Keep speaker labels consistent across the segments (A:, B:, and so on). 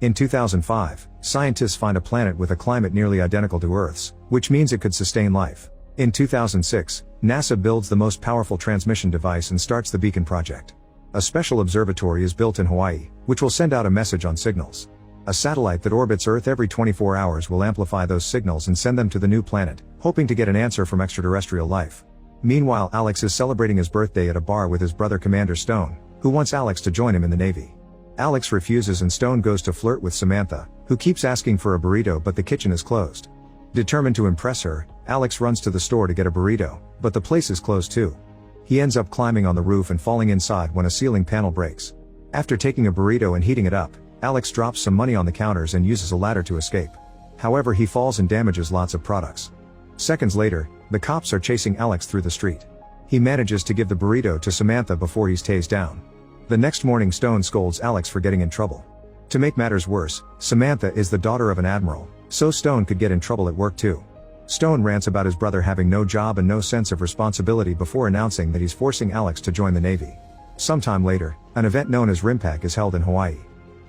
A: In 2005, scientists find a planet with a climate nearly identical to Earth's, which means it could sustain life. In 2006, NASA builds the most powerful transmission device and starts the Beacon project. A special observatory is built in Hawaii, which will send out a message on signals. A satellite that orbits Earth every 24 hours will amplify those signals and send them to the new planet, hoping to get an answer from extraterrestrial life. Meanwhile, Alex is celebrating his birthday at a bar with his brother Commander Stone, who wants Alex to join him in the Navy. Alex refuses and Stone goes to flirt with Samantha, who keeps asking for a burrito but the kitchen is closed. Determined to impress her, Alex runs to the store to get a burrito, but the place is closed too. He ends up climbing on the roof and falling inside when a ceiling panel breaks. After taking a burrito and heating it up, Alex drops some money on the counters and uses a ladder to escape. However, he falls and damages lots of products. Seconds later, the cops are chasing Alex through the street. He manages to give the burrito to Samantha before he's tased down. The next morning, Stone scolds Alex for getting in trouble. To make matters worse, Samantha is the daughter of an admiral, so Stone could get in trouble at work too. Stone rants about his brother having no job and no sense of responsibility before announcing that he's forcing Alex to join the Navy. Sometime later, an event known as RIMPAC is held in Hawaii.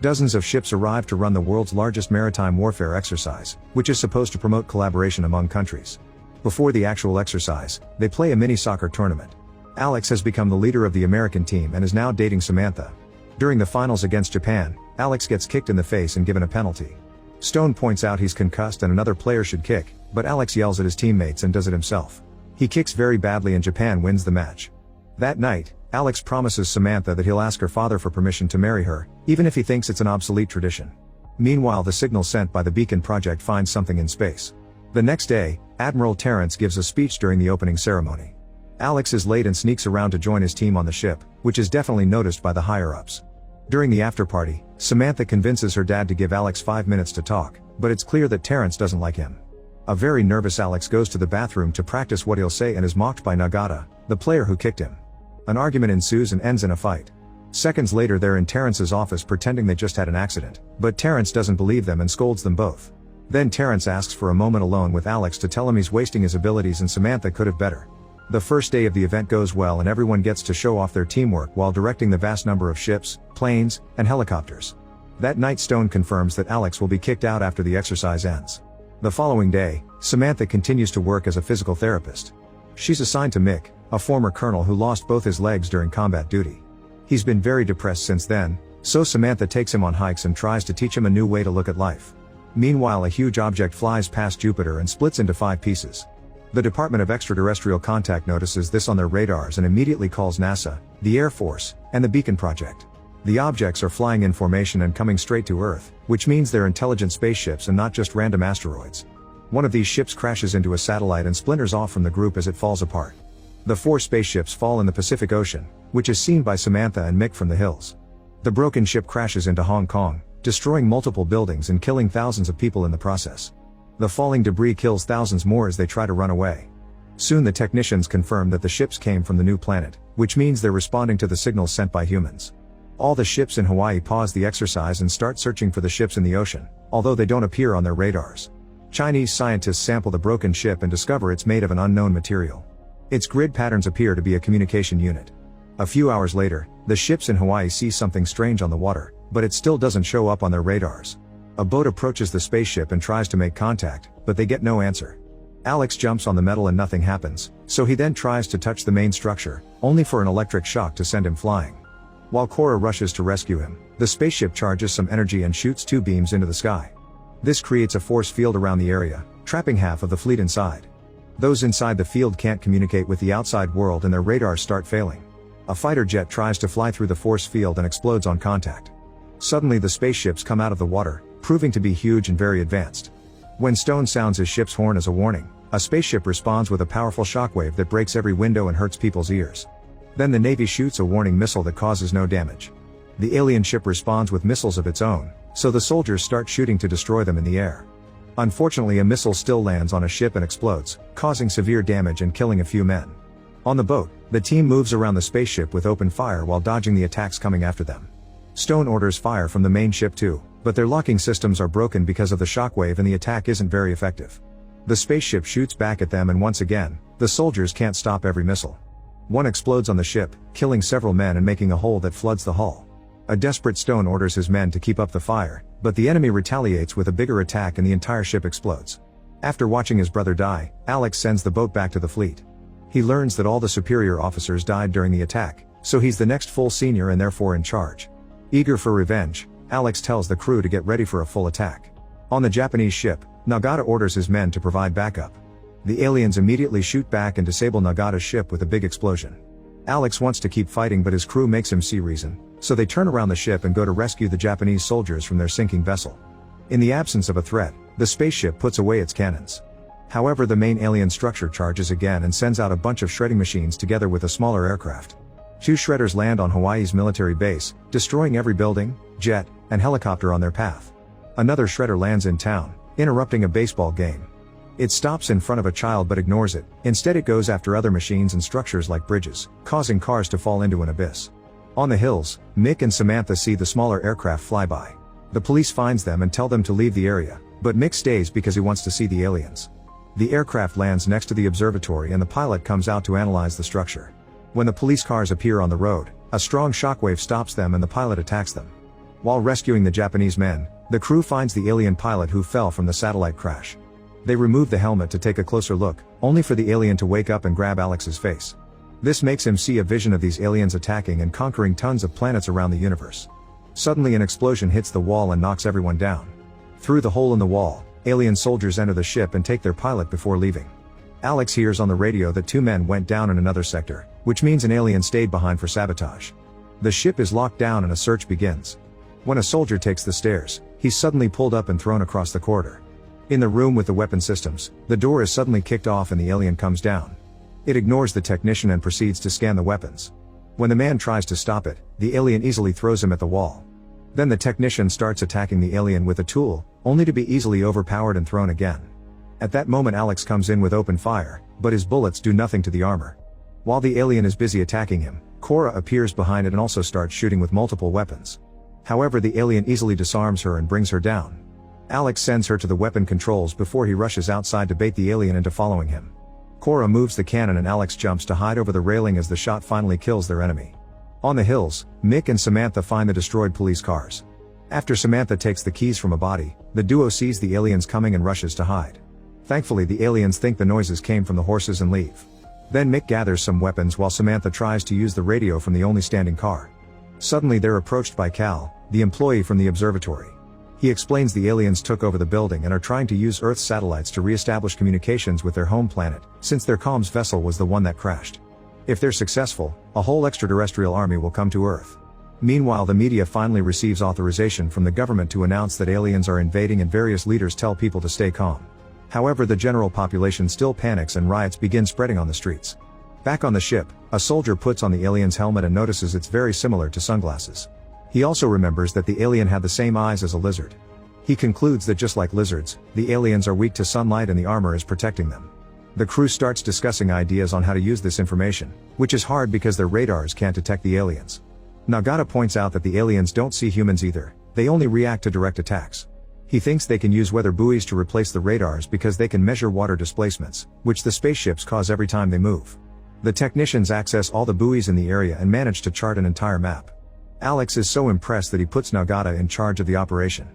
A: Dozens of ships arrive to run the world's largest maritime warfare exercise, which is supposed to promote collaboration among countries. Before the actual exercise, they play a mini soccer tournament. Alex has become the leader of the American team and is now dating Samantha. During the finals against Japan, Alex gets kicked in the face and given a penalty. Stone points out he's concussed and another player should kick, but Alex yells at his teammates and does it himself. He kicks very badly and Japan wins the match. That night, Alex promises Samantha that he'll ask her father for permission to marry her, even if he thinks it's an obsolete tradition. Meanwhile, the signal sent by the Beacon project finds something in space. The next day, Admiral Terrence gives a speech during the opening ceremony. Alex is late and sneaks around to join his team on the ship, which is definitely noticed by the higher-ups. During the after-party, Samantha convinces her dad to give Alex 5 minutes to talk, but it's clear that Terrence doesn't like him. A very nervous Alex goes to the bathroom to practice what he'll say and is mocked by Nagata, the player who kicked him. An argument ensues and ends in a fight. Seconds later, they're in Terrence's office pretending they just had an accident, but Terrence doesn't believe them and scolds them both. Then Terrence asks for a moment alone with Alex to tell him he's wasting his abilities and Samantha could have better. The first day of the event goes well and everyone gets to show off their teamwork while directing the vast number of ships, planes, and helicopters. That night, Stone confirms that Alex will be kicked out after the exercise ends. The following day, Samantha continues to work as a physical therapist. She's assigned to Mick, a former colonel who lost both his legs during combat duty. He's been very depressed since then, so Samantha takes him on hikes and tries to teach him a new way to look at life. Meanwhile, a huge object flies past Jupiter and splits into 5 pieces. The Department of Extraterrestrial Contact notices this on their radars and immediately calls NASA, the Air Force, and the Beacon Project. The objects are flying in formation and coming straight to Earth, which means they're intelligent spaceships and not just random asteroids. One of these ships crashes into a satellite and splinters off from the group as it falls apart. The 4 spaceships fall in the Pacific Ocean, which is seen by Samantha and Mick from the hills. The broken ship crashes into Hong Kong, destroying multiple buildings and killing thousands of people in the process. The falling debris kills thousands more as they try to run away. Soon the technicians confirm that the ships came from the new planet, which means they're responding to the signals sent by humans. All the ships in Hawaii pause the exercise and start searching for the ships in the ocean, although they don't appear on their radars. Chinese scientists sample the broken ship and discover it's made of an unknown material. Its grid patterns appear to be a communication unit. A few hours later, the ships in Hawaii see something strange on the water, but it still doesn't show up on their radars. A boat approaches the spaceship and tries to make contact, but they get no answer. Alex jumps on the metal and nothing happens, so he then tries to touch the main structure, only for an electric shock to send him flying. While Cora rushes to rescue him, the spaceship charges some energy and shoots 2 beams into the sky. This creates a force field around the area, trapping half of the fleet inside. Those inside the field can't communicate with the outside world and their radars start failing. A fighter jet tries to fly through the force field and explodes on contact. Suddenly the spaceships come out of the water, proving to be huge and very advanced. When Stone sounds his ship's horn as a warning, a spaceship responds with a powerful shockwave that breaks every window and hurts people's ears. Then the Navy shoots a warning missile that causes no damage. The alien ship responds with missiles of its own, so the soldiers start shooting to destroy them in the air. Unfortunately, a missile still lands on a ship and explodes, causing severe damage and killing a few men. On the boat, the team moves around the spaceship with open fire while dodging the attacks coming after them. Stone orders fire from the main ship too, but their locking systems are broken because of the shockwave and the attack isn't very effective. The spaceship shoots back at them and once again, the soldiers can't stop every missile. One explodes on the ship, killing several men and making a hole that floods the hull. A desperate Stone orders his men to keep up the fire, but the enemy retaliates with a bigger attack and the entire ship explodes. After watching his brother die, Alex sends the boat back to the fleet. He learns that all the superior officers died during the attack, so he's the next full senior and therefore in charge. Eager for revenge, Alex tells the crew to get ready for a full attack. On the Japanese ship, Nagata orders his men to provide backup. The aliens immediately shoot back and disable Nagata's ship with a big explosion. Alex wants to keep fighting but his crew makes him see reason, so they turn around the ship and go to rescue the Japanese soldiers from their sinking vessel. In the absence of a threat, the spaceship puts away its cannons. However, the main alien structure charges again and sends out a bunch of shredding machines together with a smaller aircraft. 2 shredders land on Hawaii's military base, destroying every building, jet, and helicopter on their path. Another shredder lands in town, interrupting a baseball game. It stops in front of a child but ignores it. Instead it goes after other machines and structures like bridges, causing cars to fall into an abyss. On the hills, Mick and Samantha see the smaller aircraft fly by. The police finds them and tell them to leave the area, but Mick stays because he wants to see the aliens. The aircraft lands next to the observatory and the pilot comes out to analyze the structure. When the police cars appear on the road, a strong shockwave stops them and the pilot attacks them. While rescuing the Japanese men, the crew finds the alien pilot who fell from the satellite crash. They remove the helmet to take a closer look, only for the alien to wake up and grab Alex's face. This makes him see a vision of these aliens attacking and conquering tons of planets around the universe. Suddenly an explosion hits the wall and knocks everyone down. Through the hole in the wall, alien soldiers enter the ship and take their pilot before leaving. Alex hears on the radio that 2 men went down in another sector, which means an alien stayed behind for sabotage. The ship is locked down and a search begins. When a soldier takes the stairs, he's suddenly pulled up and thrown across the corridor. In the room with the weapon systems, the door is suddenly kicked off and the alien comes down. It ignores the technician and proceeds to scan the weapons. When the man tries to stop it, the alien easily throws him at the wall. Then the technician starts attacking the alien with a tool, only to be easily overpowered and thrown again. At that moment Alex comes in with open fire, but his bullets do nothing to the armor. While the alien is busy attacking him, Cora appears behind it and also starts shooting with multiple weapons. However, the alien easily disarms her and brings her down. Alex sends her to the weapon controls before he rushes outside to bait the alien into following him. Cora moves the cannon and Alex jumps to hide over the railing as the shot finally kills their enemy. On the hills, Mick and Samantha find the destroyed police cars. After Samantha takes the keys from a body, the duo sees the aliens coming and rushes to hide. Thankfully the aliens think the noises came from the horses and leave. Then Mick gathers some weapons while Samantha tries to use the radio from the only standing car. Suddenly they're approached by Cal, the employee from the observatory. He explains the aliens took over the building and are trying to use Earth's satellites to re-establish communications with their home planet, since their comms vessel was the one that crashed. If they're successful, a whole extraterrestrial army will come to Earth. Meanwhile, the media finally receives authorization from the government to announce that aliens are invading and various leaders tell people to stay calm. However, the general population still panics and riots begin spreading on the streets. Back on the ship, a soldier puts on the alien's helmet and notices it's very similar to sunglasses. He also remembers that the alien had the same eyes as a lizard. He concludes that just like lizards, the aliens are weak to sunlight and the armor is protecting them. The crew starts discussing ideas on how to use this information, which is hard because their radars can't detect the aliens. Nagata points out that the aliens don't see humans either, they only react to direct attacks. He thinks they can use weather buoys to replace the radars because they can measure water displacements, which the spaceships cause every time they move. The technicians access all the buoys in the area and manage to chart an entire map. Alex is so impressed that he puts Nagata in charge of the operation.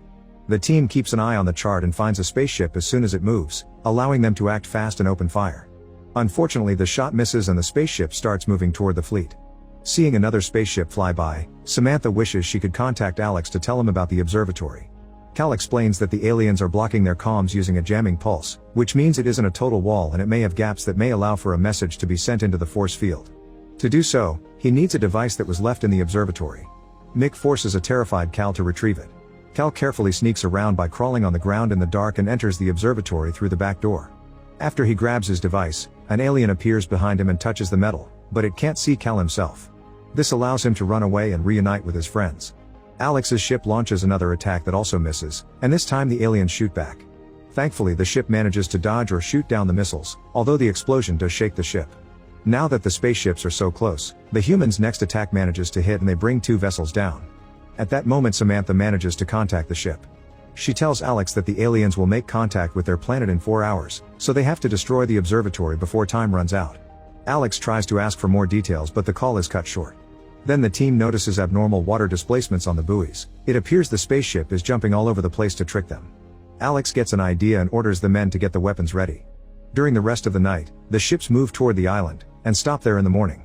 A: The team keeps an eye on the chart and finds a spaceship as soon as it moves, allowing them to act fast and open fire. Unfortunately, the shot misses and the spaceship starts moving toward the fleet. Seeing another spaceship fly by, Samantha wishes she could contact Alex to tell him about the observatory. Cal explains that the aliens are blocking their comms using a jamming pulse, which means it isn't a total wall and it may have gaps that may allow for a message to be sent into the force field. To do so, he needs a device that was left in the observatory. Mick forces a terrified Cal to retrieve it. Cal carefully sneaks around by crawling on the ground in the dark and enters the observatory through the back door. After he grabs his device, an alien appears behind him and touches the metal, but it can't see Cal himself. This allows him to run away and reunite with his friends. Alex's ship launches another attack that also misses, and this time the aliens shoot back. Thankfully, the ship manages to dodge or shoot down the missiles, although the explosion does shake the ship. Now that the spaceships are so close, the humans' next attack manages to hit and they bring 2 vessels down. At that moment, Samantha manages to contact the ship. She tells Alex that the aliens will make contact with their planet in 4 hours, so they have to destroy the observatory before time runs out. Alex tries to ask for more details but the call is cut short. Then the team notices abnormal water displacements on the buoys. It appears the spaceship is jumping all over the place to trick them. Alex gets an idea and orders the men to get the weapons ready. During the rest of the night, the ships move toward the island, and stop there in the morning.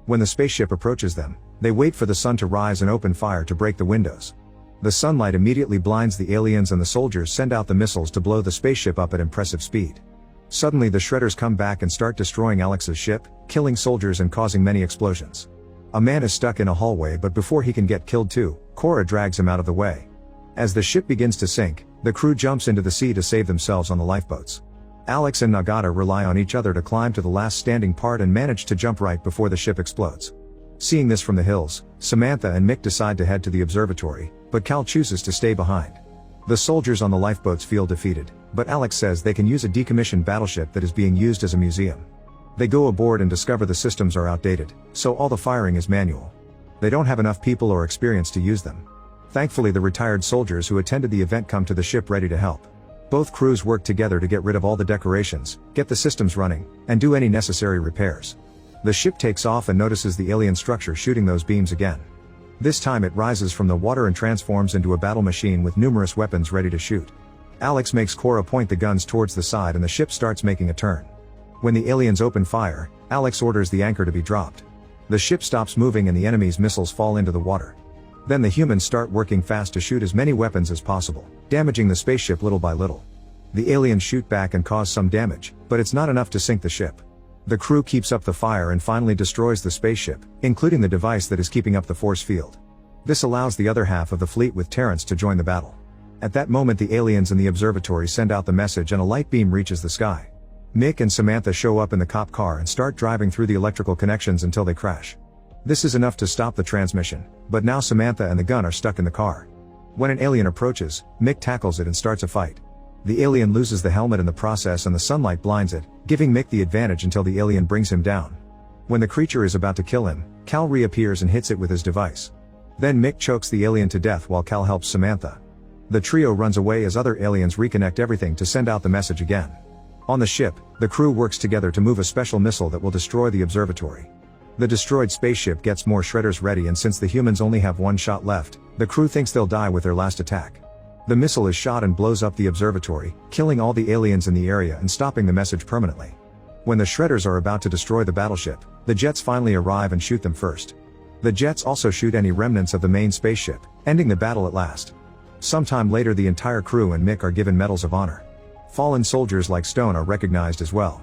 A: When the spaceship approaches them, they wait for the sun to rise and open fire to break the windows. The sunlight immediately blinds the aliens and the soldiers send out the missiles to blow the spaceship up at impressive speed. Suddenly the shredders come back and start destroying Alex's ship, killing soldiers and causing many explosions. A man is stuck in a hallway, but before he can get killed too, Cora drags him out of the way. As the ship begins to sink, the crew jumps into the sea to save themselves on the lifeboats. Alex and Nagata rely on each other to climb to the last standing part and manage to jump right before the ship explodes. Seeing this from the hills, Samantha and Mick decide to head to the observatory, but Cal chooses to stay behind. The soldiers on the lifeboats feel defeated, but Alex says they can use a decommissioned battleship that is being used as a museum. They go aboard and discover the systems are outdated, so all the firing is manual. They don't have enough people or experience to use them. Thankfully, the retired soldiers who attended the event come to the ship ready to help. Both crews work together to get rid of all the decorations, get the systems running, and do any necessary repairs. The ship takes off and notices the alien structure shooting those beams again. This time it rises from the water and transforms into a battle machine with numerous weapons ready to shoot. Alex makes Cora point the guns towards the side and the ship starts making a turn. When the aliens open fire, Alex orders the anchor to be dropped. The ship stops moving and the enemy's missiles fall into the water. Then the humans start working fast to shoot as many weapons as possible, damaging the spaceship little by little. The aliens shoot back and cause some damage, but it's not enough to sink the ship. The crew keeps up the fire and finally destroys the spaceship, including the device that is keeping up the force field. This allows the other half of the fleet with Terrence to join the battle. At that moment the aliens in the observatory send out the message and a light beam reaches the sky. Mick and Samantha show up in the cop car and start driving through the electrical connections until they crash. This is enough to stop the transmission, but now Samantha and the gun are stuck in the car. When an alien approaches, Mick tackles it and starts a fight. The alien loses the helmet in the process and the sunlight blinds it, giving Mick the advantage until the alien brings him down. When the creature is about to kill him, Cal reappears and hits it with his device. Then Mick chokes the alien to death while Cal helps Samantha. The trio runs away as other aliens reconnect everything to send out the message again. On the ship, the crew works together to move a special missile that will destroy the observatory. The destroyed spaceship gets more shredders ready, and since the humans only have one shot left, the crew thinks they'll die with their last attack. The missile is shot and blows up the observatory, killing all the aliens in the area and stopping the message permanently. When the shredders are about to destroy the battleship, the jets finally arrive and shoot them first. The jets also shoot any remnants of the main spaceship, ending the battle at last. Sometime later the entire crew and Mick are given medals of honor. Fallen soldiers like Stone are recognized as well.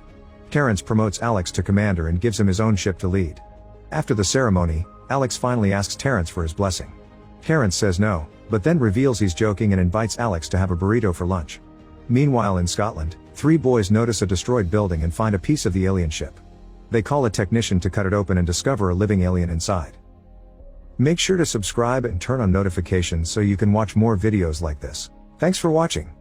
A: Terrence promotes Alex to commander and gives him his own ship to lead. After the ceremony, Alex finally asks Terrence for his blessing. Terrence says no, but then reveals he's joking and invites Alex to have a burrito for lunch. Meanwhile in Scotland, three boys notice a destroyed building and find a piece of the alien ship. They call a technician to cut it open and discover a living alien inside. Make sure to subscribe and turn on notifications so you can watch more videos like this. Thanks for watching.